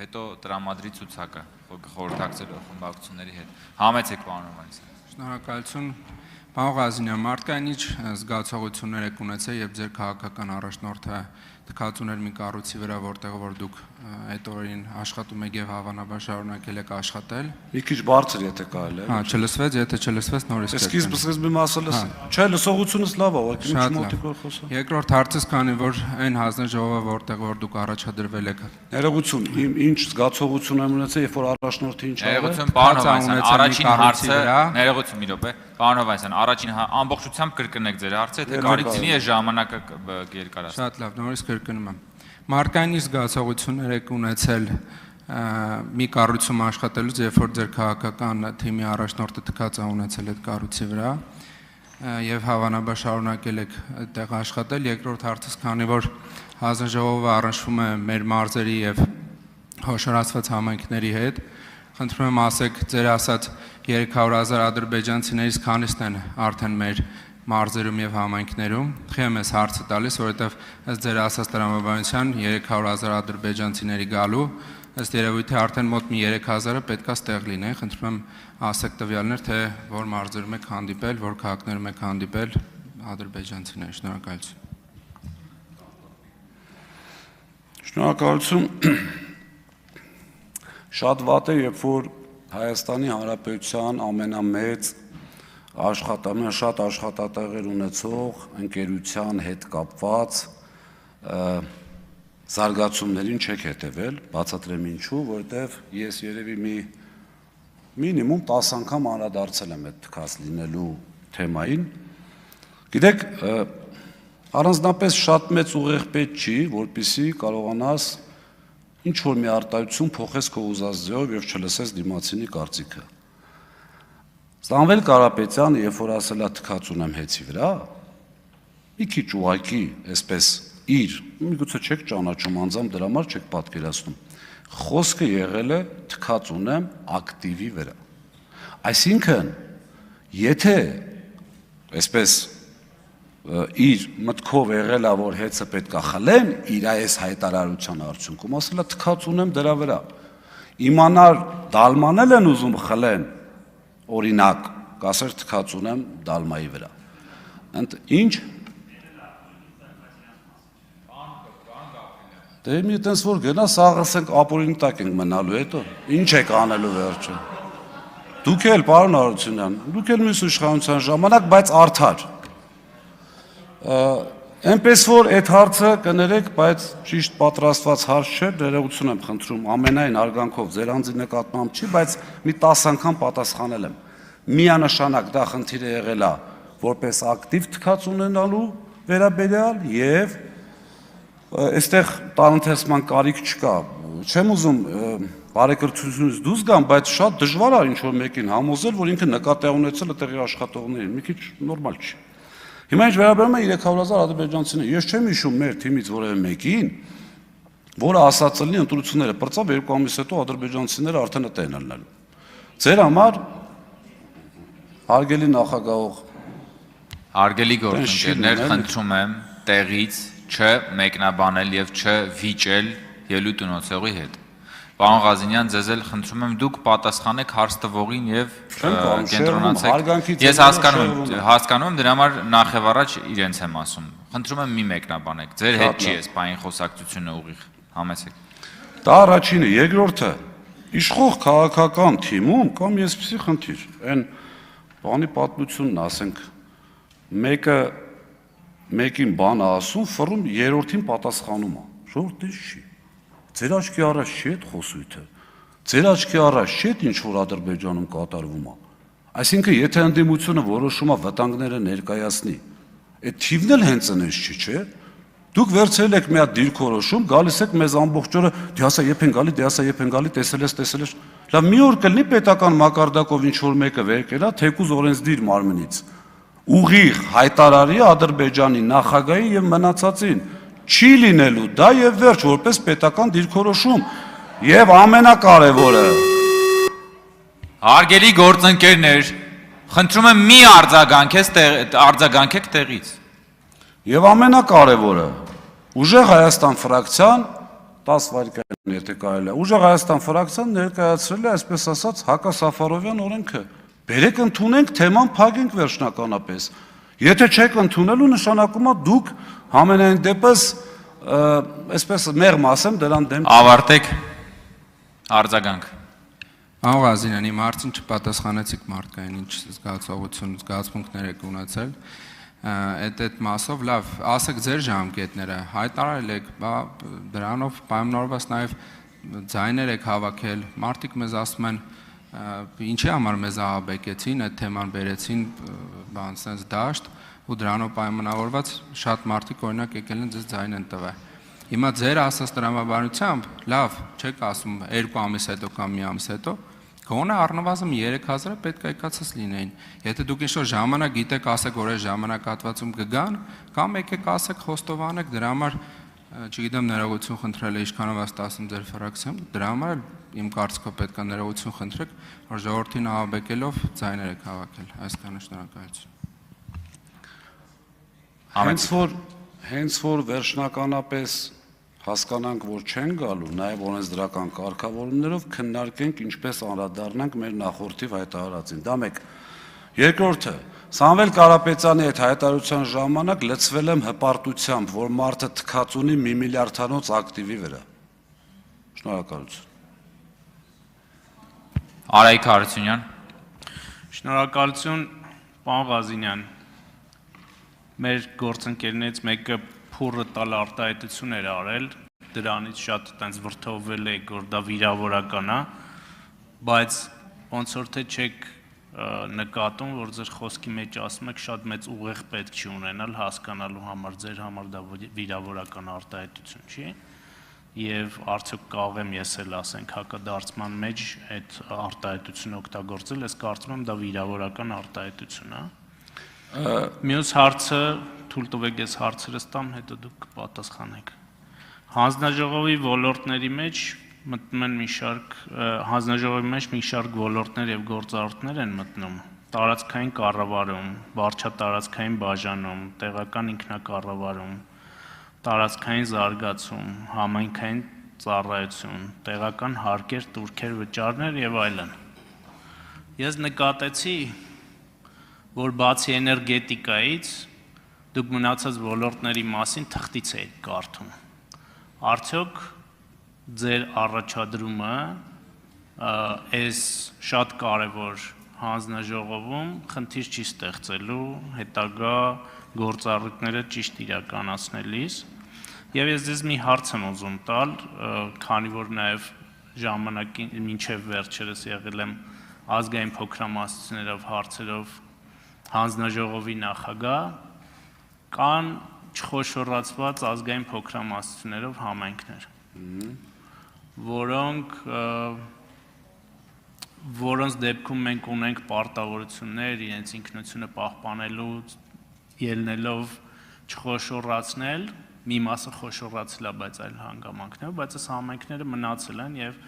հետո տրամադրի ցուցակը խորհրդակցելով խմբակցությունների հետ։ Համեցեք պարոն Հովհաննիսյան։ Շնորհակալություն։ Պարոն Ղազինյան, մարդկային ինչ զգացողություններ եք ունեցել, երբ ձեր քաղաքական առաջնորդը թքածուներ մի կառույցի վրա, որտեղ որ դուք այդ օրերին աշխատում եք եւ հավանաբար շարունակել եք աշխատել։ Մի քիչ բարձր եթե կարելի է։ Հա, չլսվեց, եթե չլսվեց նորից կրկին։ Սկիզբի մասը լս։ Չէ, լսողությունս լավ է, ուղղակի ինչ մոտիկով խոսա։ Երկրորդ հարցս քանի որ այն հանձնաժողովը, որտեղ որ դուք առաջադրվել եք։ Ներողություն, ինչ զգացողություն եմ ունեցել, երբ որ առաջնորդը ինչ արել։ Ներողություն, պարոն Հովհաննիսյան, առաջին հարցը, ներողություն մի րոպե։ Պարոն Հովհաննիսյան, առաջին ամբողջությամբ կրկնեք ձեր հարցը, թե կարիք լինի է ժամանակը երկարացնել։ Շատ լավ, նորից կրկնում եմ։ Մարդկային զգացողություններ եք ունեցել մի կառույցում աշխատելուց, երբ որ ձեր քաղաքական թիմի առաջնորդը թքած է ունեցել այդ կառույցի վրա եւ հավանաբար շարունակել եք այդտեղ աշխատել։ Երկրորդ հարցս, քանի որ հանձնաժողովը առնչվում է մեր մարզերի եւ հոշորացված համայնքների հետ, խնդրում եմ ասեք, ձեր ասած 300,000 ադրբեջանցիներից քանիսն են արդեն մեր մարզերում եւ համայնքներում։ Խեմ ես հարցը տալիս, որովհետեւ ըստ ձեր ասած տրամաբանության 300,000 ադրբեջանցիների գալու, ըստ երևույթի արդեն մոտ մի 3,000-ը պետքա ստեղ լինեն։ Խնդրում եմ ասեք տվյալներ, թե որ մարզերում եք հանդիպել, որ քաղաքներում եք հանդիպել ադրբեջանցիներ։ Շնորհակալություն։ Շնորհակալություն։ Շատ վատ է, երբ որ Հայաստանի Հանրապետության ամենամեծ շատ աշխատատեղեր ունեցող ընկերության հետ կապված զարգացումներին չեք հետևել, բացատրեմ ինչու, որովհետև ես երևի մինիմում 10 անգամ անդրադարձել եմ այդ թքած լինելու թեմային։ Գիտեք, առանձնապես շատ մեծ ուղեղ պետք չի, որպեսզի կարողանաս ինչ որ մի արտահայտություն փոխես քո ուզած ձևով եւ չլսես դիմացինի կարծիքը։ Սամվել Կարապետյանը, երբ որ ասել է թքած ունեմ հեծի վրա, մի քիչ ուղակի, այսպես իր, միգուցե չեք ճանաչում, անձամբ դրա համար չեք պատկերացնում, խոսքը եղել է թքած ունեմ ակտիվի վրա։ Այսինքն, եթե այսպես իր մտքով եղել է, որ հեծը պետք է խլեն, իր այս հայտարարության արդյունքում ասել է թքած ունեմ դրա վրա։ Իմանար դալմանել են ուզում խլեն, օրինակ, կասեր թքած ունեմ դալմայի վրա։ Ինչ։ Դե մի տենց որ գնա, սաղս ենք ապորինի տակ ենք մնալու հետո, ինչ եք անելու վերջը։ Դուք էլ, պարոն Հարությունյան, դուք էլ մյուս իշխանության ժամանակ, բայց արդար։ Այնպես որ այդ հարցը կներեք, բայց ճիշտ պատրաստված հարց չէ, ներողություն եմ խնդրում, ամենայն հարգանքով ձեր անձի նկատմամբ չի, բայց մի 10 անգամ պատասխանել եմ։ Միանշանակ դա խնդիրը եղել է որպես ակտիվ թքած ունենալու վերաբերյալ եւ այստեղ տարընթերցման կարիք չկա։ Չեմ ուզում բարեկրթությունից դուրս գամ, բայց շատ դժվար է ինչ որ մեկին համոզել, որ ինքը նկատի ունեցել է տեղի աշխատողներին, մի քիչ նորմալ չի։ Հիմա ինչ վերաբերում է 300,000 ադրբեջանցիներ, ես չեմ հիշում մեր թիմից որևէ մեկին, որը ասած լինի ընտրությունները պրծավ 2 ամիս հետո ադրբեջանցիները արդեն էտ են ելնելու։ Ձեր համար հարգելի նախագահող, հարգելի գործընկերներ, խնդրում եմ տեղից չմեկնաբանել եւ չվիճել ելույթ ունեցողի հետ։ Պարոն Ղազինյան, ձեզ էլ խնդրում եմ դուք պատասխանեք հարց տվողին եւ կենտրոնացեք։ Ես հասկանում եմ, դրա համար նախև առաջ իրենց եմ ասում։ Խնդրում եմ մի մեկնաբանեք։ Ձեր հետ չի էս բային խոսակցությունը ուղիղ։ Համեցեք։ Դա առաջինը, երկրորդը, իշխող քաղաքական թիմում կամ այսպիսի խնդիր, այն բանի պատմությունն ասենք, մեկը մեկին բան ասում, ֆռում երրորդին պատասխանում է։ Ժողովուրդ չի։ Ձեր աչքի առաջ չի այդ խոսույթը, ձեր աչքի առաջ չի այդ ինչ որ Ադրբեջանում կատարվում է։ Այսինքն, եթե ընդդիմությունը որոշում է վտանգները ներկայացնի, այդ թիվն էլ հենց այնպես չի, չէ՞։ Դուք վերցրել եք մի հատ դիրքորոշում, գալիս եք մեզ ամբողջ օրը, դե ասա երբ են գալի, դե ասա երբ են գալի, տեսել ես։ Լավ, մի օր կլինի պետական մակարդակով ինչ որ մեկը վեր կելա, թեկուզ օրենսդիր մարմնից։ Ուղիղ հայտարարի Ադրբեջանի նախագահի եւ մնացածին չի լինելու դա եւ վերջ որպես պետական դիրքորոշում եւ ամենակարևորը հարգելի գործընկերներ, խնդրում եմ մի արձագանքեք տեղից եւ ամենակարևորը ուժեղ Հայաստան ֆրակցիան 10 վայրկյան եթե կարելի է։ Ուժեղ Հայաստան ֆրակցիան ներկայացրել է, այսպես ասած, Հակա Սաֆարովյան օրենքը։ Բերեք ընդունենք, թեման փակենք վերջնականապես։ Եթե չեք ընդունելու, նշանակում է դուք համենայն դեպս այսպես մեղմ ասեմ դրան դեմ Ավարտեք արձագանք։ Աղա Ազինյանի մարդին չպատասխանեցիք մարդկային ինչ զգացմունքներ եք ունեցել։ Այդ մասով լավ, ասեք ձեր ժամկետները, հայտարարել եք, դրանով պայմանավորված նաև ձայներ եք հավաքել, մարդիկ մեզ ասում են, ինչի համար մեզ ահաբեկեցին, այդ թեման բերեցին, բան sense դաշտ, ու դրանով պայմանավորված շատ մարդիկ օրինակ եկել են ձեզ ձայն են տվել։ Հիմա ձեր ասած տրամաբանությամբ, լավ, չեք ասում 2 ամիս հետո կամ մի ամիս հետո, գոնե առնվազն 3000-ը պետք է եկածս լինեին։ Եթե դուք ինչ-որ ժամանակ գիտեք, ասեք, որ այս ժամանակահատվածում կգան, կամ եկեք ասեք, խոստովանեք, դրա համար, չգիտեմ, ներողություն խնդրել է ինչքանով ասում ձեր ֆրակցիան, դրա համար իմ կարծիքով պետք է ներողություն խնդրեք, որ ժողովրդին ահաբեկելով ձայներ եք հավաքել։ Այսքանը շնորհակալություն։ Հենց որ վերջնականապես հասկանանք, որ չեն գալու, նաև օրենսդրական կարգավորումներով քննարկենք ինչպես անդրադառնանք մեր նախորդի հայտարարածին։ Դա մեկ։ Երկրորդը, Սամվել Կարապետյանի այդ հայտարարության ժամանակ լցվել եմ հպարտությամբ, որ մարդը թքած ունի 1 միլիարդանոց ակտիվի վրա։ Շնորհակալություն։ Արայիկ Հարությունյան։ Շնորհակալություն, պարոն Ղազինյան։ Մեր գործընկերներից մեկը փուրը տալ արտահայտություն էր արել, դրանից շատ այդպես վրդովվել եք, որ դա վիրավորական է, բայց ոնց որ թե չեք նկատում, որ ձեր խոսքի մեջ ասում եք շատ մեծ ուղեղ պետք չի ունենալ հասկանալու համար, ձեր համար դա վիրավորական արտահայտություն չի, եւ արդյոք կարող եմ ես էլ ասենք հակադարձման մեջ այդ արտահայտությունը օգտագործել, ես կարծում եմ դա վիրավորական արտահայտություն է։ Մյուս հարցը թույլ տվեք ես հարցերս տամ, հետո դուք կպատասխանեք։ Հանձնաժողովի ոլորտների մեջ մտնում են մի շարք հանձնաժողովի մեջ մի շարք ոլորտներ եւ գործառույթներ են մտնում։ Տարածքային կառավարում, վարչատարածքային բաժանում, տեղական ինքնակառավարում, տարածքային զարգացում, համայնքային ծառայություն, տեղական հարկեր, տուրքեր, վճարներ եւ այլն։ Ես նկատեցի, որ բացի էներգետիկայից դուք մնացած ոլորտների մասին թղթից եք կարդում։ Արդյոք ձեր առաջադրումը այս շատ կարևոր հանձնաժողովում խնդիր չի ստեղծելու հետագա գործառույթները ճիշտ իրականացնելիս։ Եվ ես ձեզ մի հարց եմ ուզում տալ, քանի որ նաև ժամանակին մինչև վերջերս եղել եմ ազգային փոքրամասնություններով հարցերով հանձնաժողովի նախագահ, կան չխոշորացված ազգային փոքրամասնություններով համայնքներ, որոնց դեպքում մենք ունենք պարտավորություններ իրենց ինքնությունը պահպանելու ելնելով չխոշորացնել, մի մասը խոշորացել է, բայց այլ հանգամանքներով, բայց այս համայնքները մնացել են եւ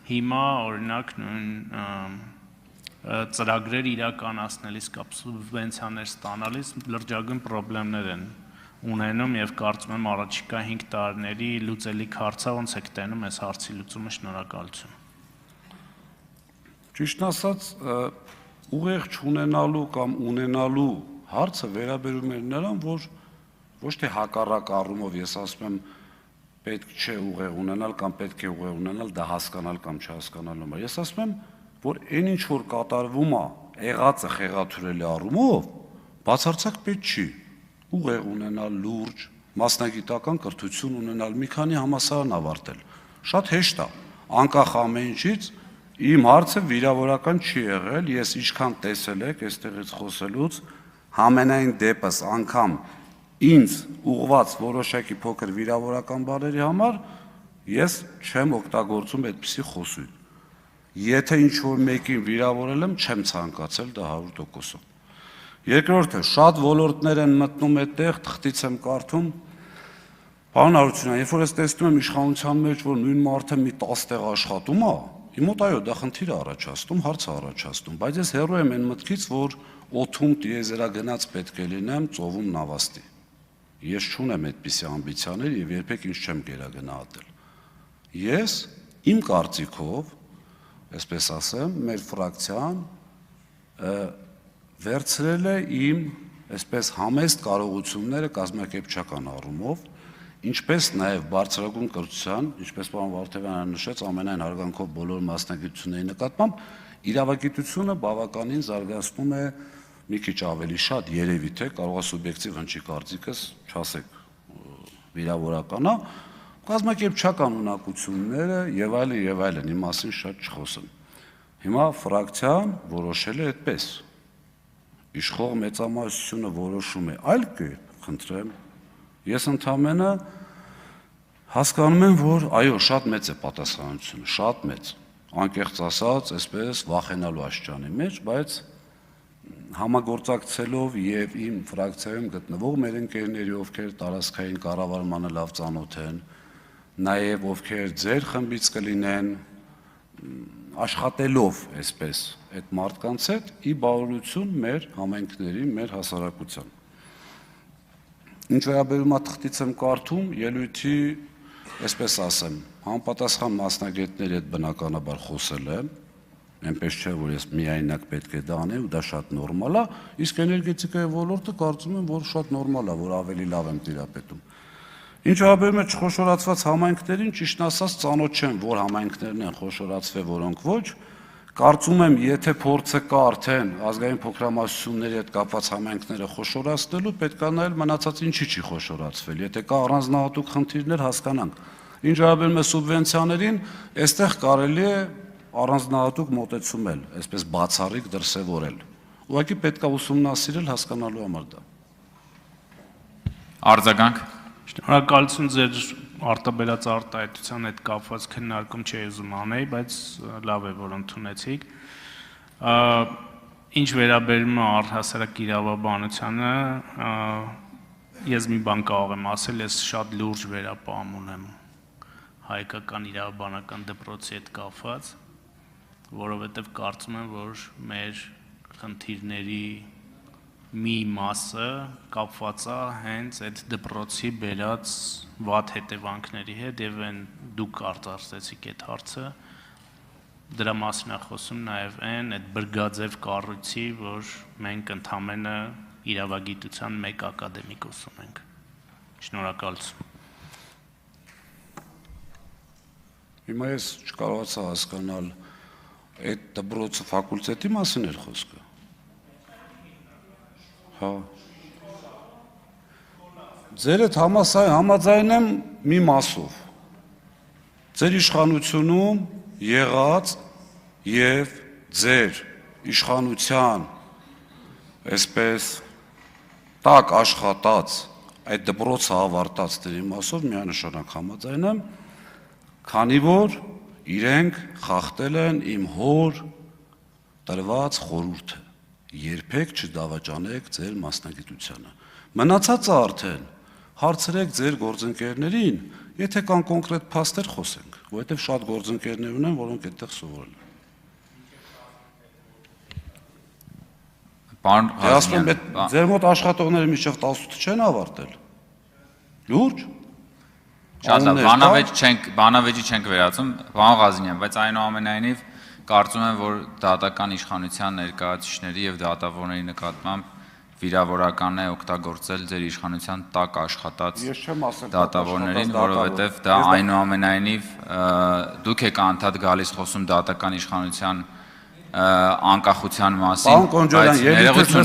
հիմա օրինակ նույն ծրագրեր իրականացնելիս կամ սուբվենցիաներ ստանալիս լրջագույն խնդիրներ են ունենում եւ կարծում եմ առաջիկա 5 տարիների լուծելիք հարցը ոնց եք տենում այս հարցի լուծումը։ Շնորհակալություն։ Ճիշտն ասած, ուղեղ չունենալու կամ ունենալու հարցը վերաբերում է նրան, որ ոչ թե հակառակ առումով ես ասում եմ պետք չէ ուղեղ ունենալ կամ պետք է ուղեղ ունենալ, դա հասկանալ կամ չհասկանալու համար։ Ես ասում եմ, որ այն ինչ որ կատարվում է եղածը խեղաթյուրելի առումով, բացարձակ պետք չի ուղեղ ունենալ, լուրջ, մասնագիտական կրթություն ունենալ, մի քանի համալսարան ավարտել։ Շատ հեշտ է, անկախ ամեն ինչից իմ հարցը վիրավորական չի եղել, ես ինչքան տեսել եք այստեղից խոսելուց, համենայն դեպս անգամ ինձ ուղված որոշակի փոքր վիրավորական բաների համար ես չեմ օգտագործում այդպիսի խոսույթ։ Եթե ինչ-որ մեկին վիրավորել եմ, չեմ ցանկացել դա 100%-ով։ Երկրորդը, շատ ոլորտներ են մտնում այդտեղ, թղթից եմ կարդում։ Պարոն Հարությունյան, երբ որ ես տեսնում եմ իշխանության մեջ, որ նույն մարդը մի 10 տեղ աշխատում է, իմ մոտ այո, դա խնդիր է առաջացնում, հարց է առաջացնում, բայց ես հեռու եմ այն մտքից, որ օդում տիեզերագնաց պետք է լինեմ, ծովում նավաստի։ Ես չունեմ այդպիսի ամբիցիաներ եւ երբեք ինձ չեմ գերագնահատել։ Ես իմ կարծիքով, այսպես ասեմ, մեր ֆրակցիան վերցրել է իմ այսպես համեստ կարողությունները կազմակերպչական առումով, ինչպես նաև բարձրագույն կրթության, ինչպես պարոն Վարդևյանը նշեց, ամենայն հարգանքով բոլոր մասնագիտությունների նկատմամբ իրավագիտությունը բավականին զարգացնում է մի քիչ ավելի շատ, երևի թե կարող է սուբյեկտիվ հնչի կարծիքս, չասեք վիրավորականա, կազմակերպչական ունակությունները եւ այլն, իմ մասին շատ չխոսեմ։ Հիմա ֆրակցիան որոշել է այդպես։ Իշխող մեծամասնությունը որոշում է այլ կերպ, խնդրեմ։ Ես ընդամենը հասկանում եմ, որ այո, շատ մեծ է պատասխանատվությունը, շատ մեծ, անկեղծ ասած, այսպես վախենալու աստիճանի մեջ, բայց համագործակցելով եւ իմ ֆրակցիայում գտնվող մեր ընկերների, ովքեր տարածքային կառավարմանը լավ ծանոթ են, նաեւ ովքեր ձեր խմբից կլինեն, աշխատելով այսպես այդ մարդկանց հետ ի բարօրություն մեր համայնքների, մեր հասարակության։ Ինչ վերաբերում է թղթից եմ կարդում, ելույթի, այսպես ասեմ, համապատասխան մասնագետների հետ բնականաբար խոսել եմ, այնպես չէ, որ ես միայնակ պետք է դա անեմ, ու դա շատ նորմալ է, իսկ էներգետիկայի ոլորտը կարծում եմ, որ շատ նորմալ է, որ ավելի լավ եմ տիրապետում։ Ինչ վերաբերում է չխոշորացված համայնքներին, ճիշտն ասած, ծանոթ չեմ, որ համայնքներն են խոշորացվել, որոնք ոչ, կարծում եմ, եթե փորձը կա արդեն ազգային փոքրամասնությունների հետ կապված համայնքները խոշորացնելու, պետք է նայել մնացած ինչի չի խոշորացվել, եթե կա առանձնահատուկ խնդիրներ հասկանանք։ Ինչ վերաբերում է սուբվենցիաներին, այստեղ կարելի է առանձնահատուկ մոտեցում էլ, այսպես բացառիկ դրսևորել։ Ուղղակի պետք է ուսումնասիրել հասկանալու համար դա։ Արձագանք։ Շնորհակալություն ձեր արտաբերած արտահայտության հետ կապված քննարկում չէի ուզում անել, բայց լավ է, որ ընդունեցիք։ Ինչ վերաբերում է առհասարակ իրավաբանությանը, ես մի բան կարող եմ ասել, ես շատ լուրջ վերապահում ունեմ հայկական իրավաբանական դպրոցի հետ կապված, որովհետև կարծում եմ, որ մեր խնդիրների մի մասը կապված է հենց այդ դպրոցի բերած վատ հետևանքների հետ եւ այն դուք արտասեցիք այդ հարցը, դրա մասին է խոսում նաեւ այդ բրգաձև կառույցի, որ մենք ընդամենը իրավագիտության մեկ ակադեմիկ ուսում ենք։ Շնորհակալություն։ Հիմա ես չկարողացա հասկանալ այդ դպրոցի ֆակուլտետի մասին էր խոսքը։ Հա։ Ձեր այդ համաձայն եմ մի մասով։ Ձեր իշխանությունում եղած եւ ձեր իշխանության այսպես տակ աշխատած այդ դպրոցը ավարտած դերի մասով միանշանակ համաձայն եմ, քանի որ իրենք խախտել են իմ հոր տրված խորհուրդը։ Երբեք չդավաճանեք ձեր մասնագիտությանը։ Մնացածը արդեն հարցրեք ձեր գործընկերներին, եթե կան կոնկրետ փաստեր խոսենք, որովհետև շատ գործընկերներ ունեն, որոնք այդտեղ սովորել են։ Պարոն Ղազարյան, ձեր մոտ աշխատողները մինչև 18 չեն ավարտել։ Լուրջ։ Շատ լավ, բանավեճի չենք վերածում, պարոն Ղազարյան, բայց այնուամենայնիվ կարծում եմ, որ դատական իշխանության ներկայացուցիչների եւ դատավորների նկատմամբ վիրավորական է օգտագործել ձեր իշխանության տակ աշխատած դատավորներին, որովհետեւ դա այնուամենայնիվ դուք եք անդադ գալիս խոսում դատական իշխանության անկախության մասին, բայց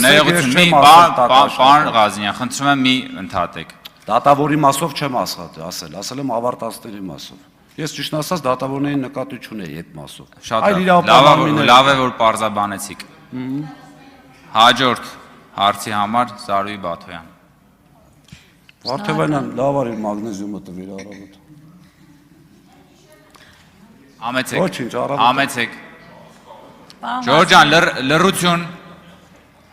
ներողություն, պարոն Ղազարյան, խնդրում եմ մի ընդհատեք։ Դատավորի մասով չեմ ասել եմ ավարտածների մասով։ Ես ճիշտ ասած դատավորների նկատի չունեի այդ մասով։ Շատ լավ է, որ պարզաբանեցիք։ Հաջորդ հարցի համար Զարուհի Բաթոյան։ Վարդևանյան, լավ արի մագնեզիումը տվիր առավոտ։ Ամեցեք։ Ջորջան, լռություն։